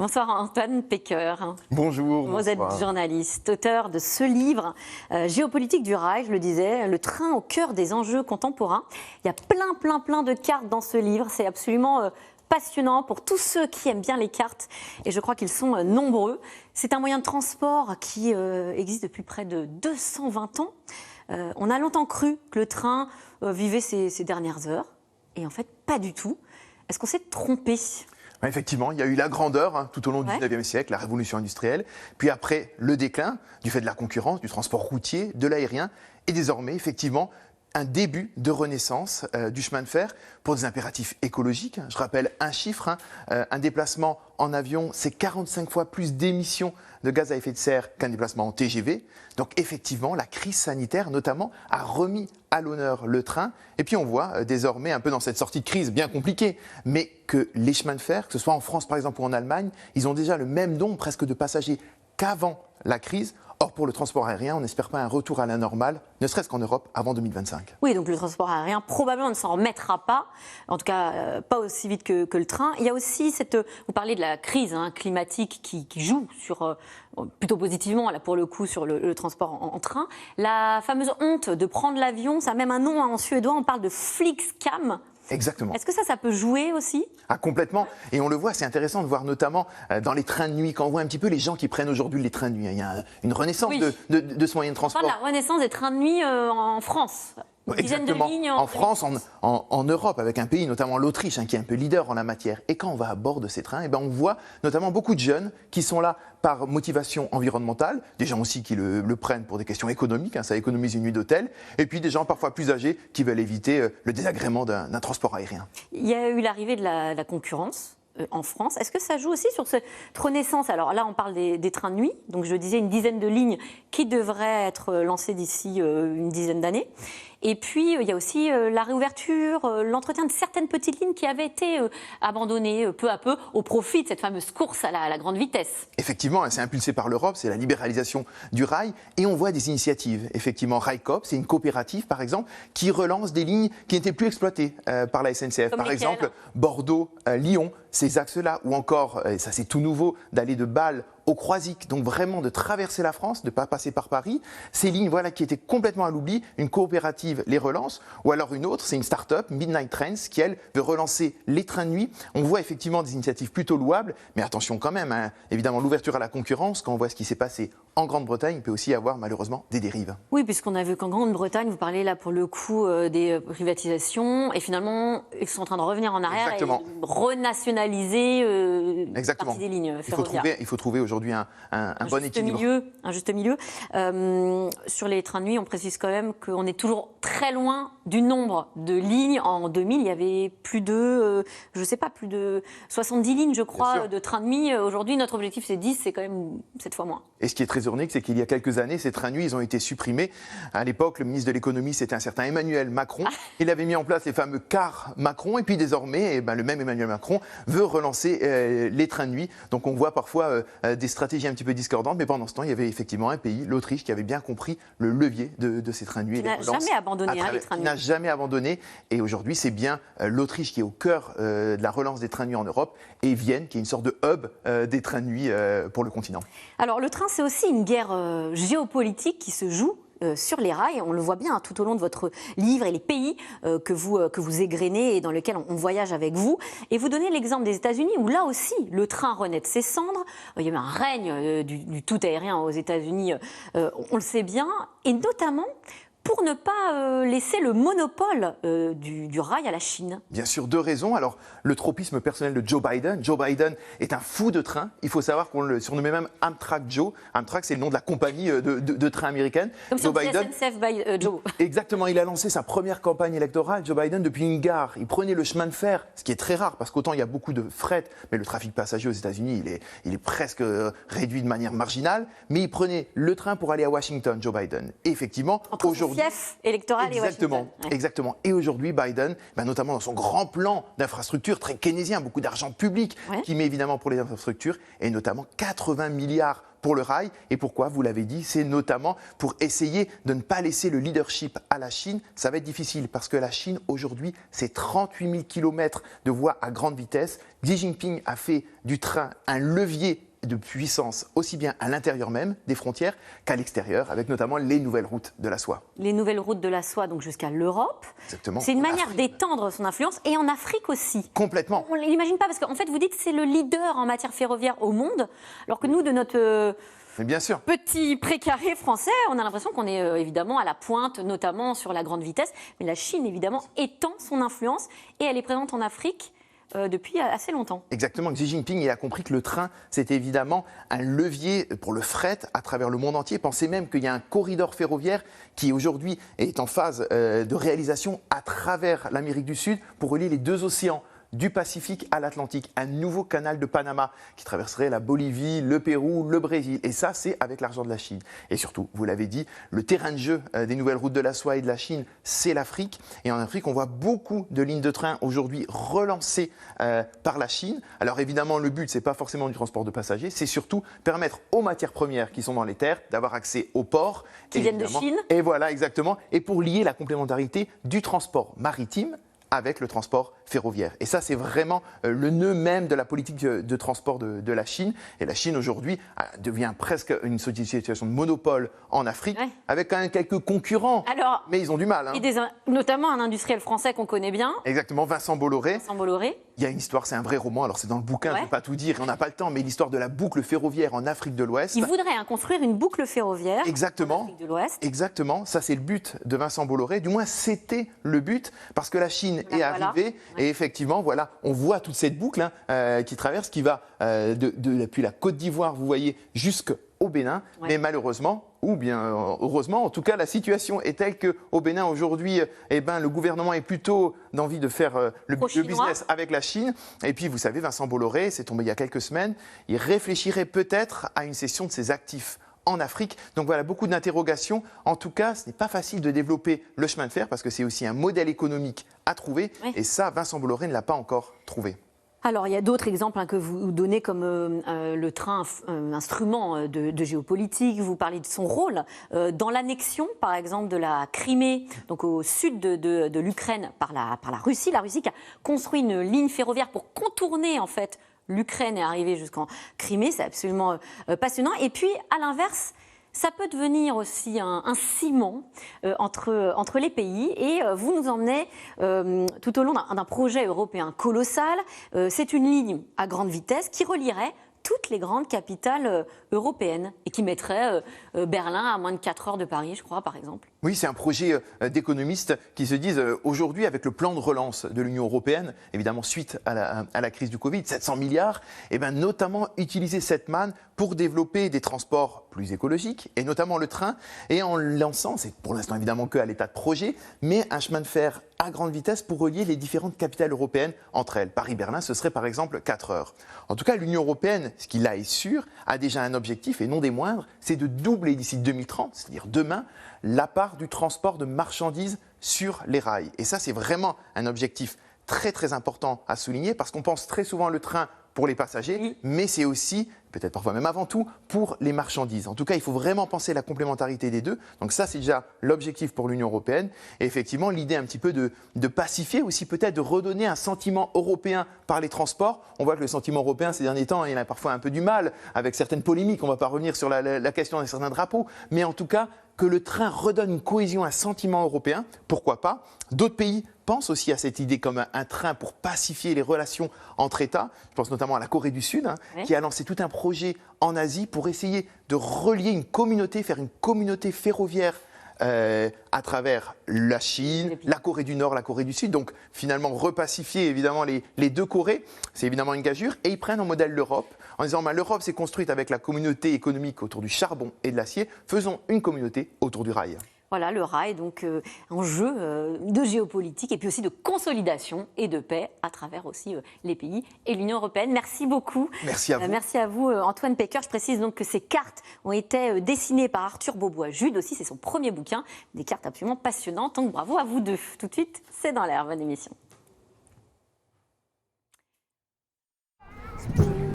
Bonsoir Antoine Pecker. Bonjour. Vous êtes journaliste, auteur de ce livre, Géopolitique du rail, je le disais, le train au cœur des enjeux contemporains. Il y a plein de cartes dans ce livre, c'est absolument passionnant pour tous ceux qui aiment bien les cartes et je crois qu'ils sont nombreux. C'est un moyen de transport qui existe depuis près de 220 ans. On a longtemps cru que le train vivait ses dernières heures et en fait pas du tout. Est-ce qu'on s'est trompé ? Effectivement, il y a eu la grandeur tout au long du 19e siècle, la révolution industrielle, puis après le déclin du fait de la concurrence, du transport routier, de l'aérien, et désormais, effectivement, un début de renaissance du chemin de fer pour des impératifs écologiques. Je rappelle un chiffre, un déplacement en avion, c'est 45 fois plus d'émissions de gaz à effet de serre qu'un déplacement en TGV. Donc effectivement, la crise sanitaire notamment a remis à l'honneur le train. Et puis on voit désormais, un peu dans cette sortie de crise bien compliquée, mais que les chemins de fer, que ce soit en France par exemple ou en Allemagne, ils ont déjà le même nombre presque de passagers qu'avant la crise. Or, pour le transport aérien, on n'espère pas un retour à la normale, ne serait-ce qu'en Europe, avant 2025. Oui, donc le transport aérien, probablement, ne s'en remettra pas, en tout cas pas aussi vite que le train. Il y a aussi vous parlez de la crise climatique qui joue plutôt positivement, là, pour le coup, sur le transport en train. La fameuse honte de prendre l'avion, ça a même un nom en suédois, on parle de Flixcam. Exactement. Est-ce que ça peut jouer aussi ? Ah, complètement. Et on le voit, c'est intéressant de voir notamment dans les trains de nuit, quand on voit un petit peu les gens qui prennent aujourd'hui les trains de nuit. Il y a une renaissance de ce moyen de transport. On parle de la renaissance des trains de nuit en France. Exactement. En France, en Europe, avec un pays, notamment l'Autriche, qui est un peu leader en la matière. Et quand on va à bord de ces trains, on voit notamment beaucoup de jeunes qui sont là par motivation environnementale, des gens aussi qui le prennent pour des questions économiques, ça économise une nuit d'hôtel, et puis des gens parfois plus âgés qui veulent éviter le désagrément d'un transport aérien. Il y a eu l'arrivée de la concurrence en France. Est-ce que ça joue aussi sur cette renaissance ? Alors là, on parle des trains de nuit, donc je disais une dizaine de lignes qui devraient être lancées d'ici une dizaine d'années. Et puis, il y a aussi la réouverture, l'entretien de certaines petites lignes qui avaient été abandonnées peu à peu au profit de cette fameuse course à la grande vitesse. Effectivement, c'est impulsé par l'Europe, c'est la libéralisation du rail. Et on voit des initiatives. Effectivement, Railcoop, c'est une coopérative, par exemple, qui relance des lignes qui n'étaient plus exploitées par la SNCF. Comme par lesquelles ? Exemple, Bordeaux, Lyon, ces axes-là. Ou encore, et ça c'est tout nouveau, d'aller de Bâle au Croisic, donc vraiment de traverser la France, de ne pas passer par Paris. Ces lignes qui étaient complètement à l'oubli, une coopérative les relance, ou alors une autre, c'est une start-up, Midnight Trains, qui elle veut relancer les trains de nuit. On voit effectivement des initiatives plutôt louables, mais attention quand même, évidemment l'ouverture à la concurrence, quand on voit ce qui s'est passé en Grande-Bretagne, il peut aussi y avoir malheureusement des dérives. Oui, puisqu'on a vu qu'en Grande-Bretagne, vous parlez là pour le coup des privatisations, et finalement ils sont en train de revenir en arrière. Exactement. Et de renationaliser partie des lignes ferroviaires. Il faut trouver aujourd'hui un bon équilibre. Un juste milieu. Sur les trains de nuit, on précise quand même qu'on est toujours très loin du nombre de lignes. En 2000, il y avait plus de 70 lignes, je crois, de trains de nuit. Aujourd'hui, notre objectif, c'est 10, c'est quand même 7 fois moins. Et ce qui est très ironique, c'est qu'il y a quelques années, ces trains de nuit, ils ont été supprimés. À l'époque, le ministre de l'économie, c'était un certain Emmanuel Macron. Il avait mis en place les fameux cars Macron. Et puis désormais, le même Emmanuel Macron veut relancer les trains de nuit. Donc on voit parfois des stratégies un petit peu discordantes. Mais pendant ce temps, il y avait effectivement un pays, l'Autriche, qui avait bien compris le levier de ces trains de nuit. Qui n'a jamais abandonné les trains de nuit. N'a jamais abandonné. Et aujourd'hui, c'est bien l'Autriche qui est au cœur de la relance des trains de nuit en Europe. Et Vienne, qui est une sorte de hub des trains de nuit pour le continent. Alors le train, c'est aussi une guerre géopolitique qui se joue sur les rails. On le voit bien tout au long de votre livre et les pays que vous égrenez et dans lesquels on voyage avec vous. Et vous donnez l'exemple des États-Unis où là aussi le train renaît de ses cendres. Il y a eu un règne du tout aérien aux États-Unis, on le sait bien, et notamment pour ne pas laisser le monopole du rail à la Chine. Bien sûr, deux raisons. Alors, le tropisme personnel de Joe Biden. Joe Biden est un fou de train. Il faut savoir qu'on le surnommait même Amtrak Joe. Amtrak, c'est le nom de la compagnie de train américaine. Comme Joe Biden. SNCF by Joe. Exactement. Il a lancé sa première campagne électorale, Joe Biden, depuis une gare. Il prenait le chemin de fer, ce qui est très rare, parce qu'autant il y a beaucoup de fret, mais le trafic passager aux États-Unis, il est presque réduit de manière marginale. Mais il prenait le train pour aller à Washington, Joe Biden. Et effectivement, aujourd'hui, fief électoral et Washington. Exactement. Et aujourd'hui, Biden, notamment dans son grand plan d'infrastructure très keynésien, beaucoup d'argent public qui met évidemment pour les infrastructures, et notamment 80 milliards pour le rail. Et pourquoi? Vous l'avez dit, c'est notamment pour essayer de ne pas laisser le leadership à la Chine. Ça va être difficile parce que la Chine, aujourd'hui, c'est 38 000 km de voies à grande vitesse. Xi Jinping a fait du train un levier de puissance aussi bien à l'intérieur même des frontières qu'à l'extérieur, avec notamment les nouvelles routes de la soie. Les nouvelles routes de la soie, donc jusqu'à l'Europe. Exactement. C'est une manière d'étendre son influence, et en Afrique aussi. Complètement. On ne l'imagine pas, parce qu'en fait, vous dites que c'est le leader en matière ferroviaire au monde, alors que nous, de notre mais bien sûr. petit précaré français, on a l'impression qu'on est évidemment à la pointe, notamment sur la grande vitesse. Mais la Chine, évidemment, étend son influence, et elle est présente en Afrique depuis assez longtemps. Exactement. Xi Jinping, il a compris que le train, c'était évidemment un levier pour le fret à travers le monde entier. Pensez même qu'il y a un corridor ferroviaire qui aujourd'hui est en phase de réalisation à travers l'Amérique du Sud pour relier les deux océans, du Pacifique à l'Atlantique, un nouveau canal de Panama qui traverserait la Bolivie, le Pérou, le Brésil. Et ça, c'est avec l'argent de la Chine. Et surtout, vous l'avez dit, le terrain de jeu des nouvelles routes de la soie et de la Chine, c'est l'Afrique. Et en Afrique, on voit beaucoup de lignes de train aujourd'hui relancées par la Chine. Alors évidemment, le but, c'est pas forcément du transport de passagers, c'est surtout permettre aux matières premières qui sont dans les terres d'avoir accès aux ports. Qui viennent de Chine. Et voilà, exactement. Et pour lier la complémentarité du transport maritime avec le transport ferroviaire. Et ça, c'est vraiment le nœud même de la politique de transport de la Chine. Et la Chine, aujourd'hui, devient presque une situation de monopole en Afrique, avec quand même quelques concurrents. Alors, mais ils ont du mal. Et notamment un industriel français qu'on connaît bien. Exactement, Vincent Bolloré. Il y a une histoire, c'est un vrai roman, alors c'est dans le bouquin, je ne vais pas tout dire, on n'a pas le temps, mais l'histoire de la boucle ferroviaire en Afrique de l'Ouest. Il voudrait construire une boucle ferroviaire en Afrique de l'Ouest. Exactement, ça c'est le but de Vincent Bolloré, du moins c'était le but, parce que la Chine est arrivée, et effectivement, voilà, on voit toute cette boucle qui traverse, qui va depuis la Côte d'Ivoire, vous voyez, jusqu'au Bénin, mais malheureusement, ou bien heureusement, en tout cas, la situation est telle qu'au Bénin, aujourd'hui, le gouvernement est plutôt d'envie de faire le business avec la Chine. Et puis, vous savez, Vincent Bolloré, c'est tombé il y a quelques semaines, il réfléchirait peut-être à une cession de ses actifs en Afrique. Donc voilà, beaucoup d'interrogations. En tout cas, ce n'est pas facile de développer le chemin de fer parce que c'est aussi un modèle économique à trouver. Et ça, Vincent Bolloré ne l'a pas encore trouvé. Alors, il y a d'autres exemples que vous donnez comme le train, instrument de géopolitique. Vous parlez de son rôle dans l'annexion, par exemple, de la Crimée, donc au sud de l'Ukraine, par la Russie. La Russie qui a construit une ligne ferroviaire pour contourner, en fait, l'Ukraine et arriver jusqu'en Crimée. C'est absolument passionnant. Et puis, à l'inverse, ça peut devenir aussi un ciment entre les pays. Et vous nous emmenez tout au long d'un projet européen colossal. C'est une ligne à grande vitesse qui relierait toutes les grandes capitales européennes et qui mettrait Berlin à moins de 4 heures de Paris, je crois, par exemple. Oui, c'est un projet d'économistes qui se disent aujourd'hui, avec le plan de relance de l'Union européenne, évidemment suite à la crise du Covid, 700 milliards, et notamment utiliser cette manne pour développer des transports plus écologiques, et notamment le train, et en lançant, c'est pour l'instant évidemment que à l'état de projet, mais un chemin de fer à grande vitesse pour relier les différentes capitales européennes entre elles. Paris-Berlin, ce serait par exemple 4 heures. En tout cas, l'Union européenne, ce qui là est sûr, a déjà un objectif, et non des moindres, c'est de doubler d'ici 2030, c'est-à-dire demain, la part du transport de marchandises sur les rails. Et ça, c'est vraiment un objectif très très important à souligner parce qu'on pense très souvent le train pour les passagers, mais c'est aussi, peut-être parfois même avant tout, pour les marchandises. En tout cas, il faut vraiment penser la complémentarité des deux. Donc ça, c'est déjà l'objectif pour l'Union européenne. Et effectivement, l'idée un petit peu de pacifier, aussi peut-être de redonner un sentiment européen par les transports. On voit que le sentiment européen, ces derniers temps, il a parfois un peu du mal avec certaines polémiques. On ne va pas revenir sur la question de certains drapeaux. Mais en tout cas, que le train redonne une cohésion, un sentiment européen, pourquoi pas. D'autres pays pensent aussi à cette idée comme un train pour pacifier les relations entre États. Je pense notamment à la Corée du Sud, qui a lancé tout un projet en Asie pour essayer de relier une communauté, faire une communauté ferroviaire à travers la Chine, la Corée du Nord, la Corée du Sud. Donc finalement repacifier évidemment les deux Corées, c'est évidemment une gageure. Et ils prennent en modèle l'Europe en disant l'Europe s'est construite avec la communauté économique autour du charbon et de l'acier, faisons une communauté autour du rail. Voilà, le rail, donc un jeu de géopolitique et puis aussi de consolidation et de paix à travers aussi les pays et l'Union européenne. Merci beaucoup. Merci à vous. Merci à vous, Antoine Pecker. Je précise donc que ces cartes ont été dessinées par Arthur Beaubois-Jude aussi. C'est son premier bouquin, des cartes absolument passionnantes. Donc bravo à vous deux. Tout de suite, c'est dans l'air. Bonne émission.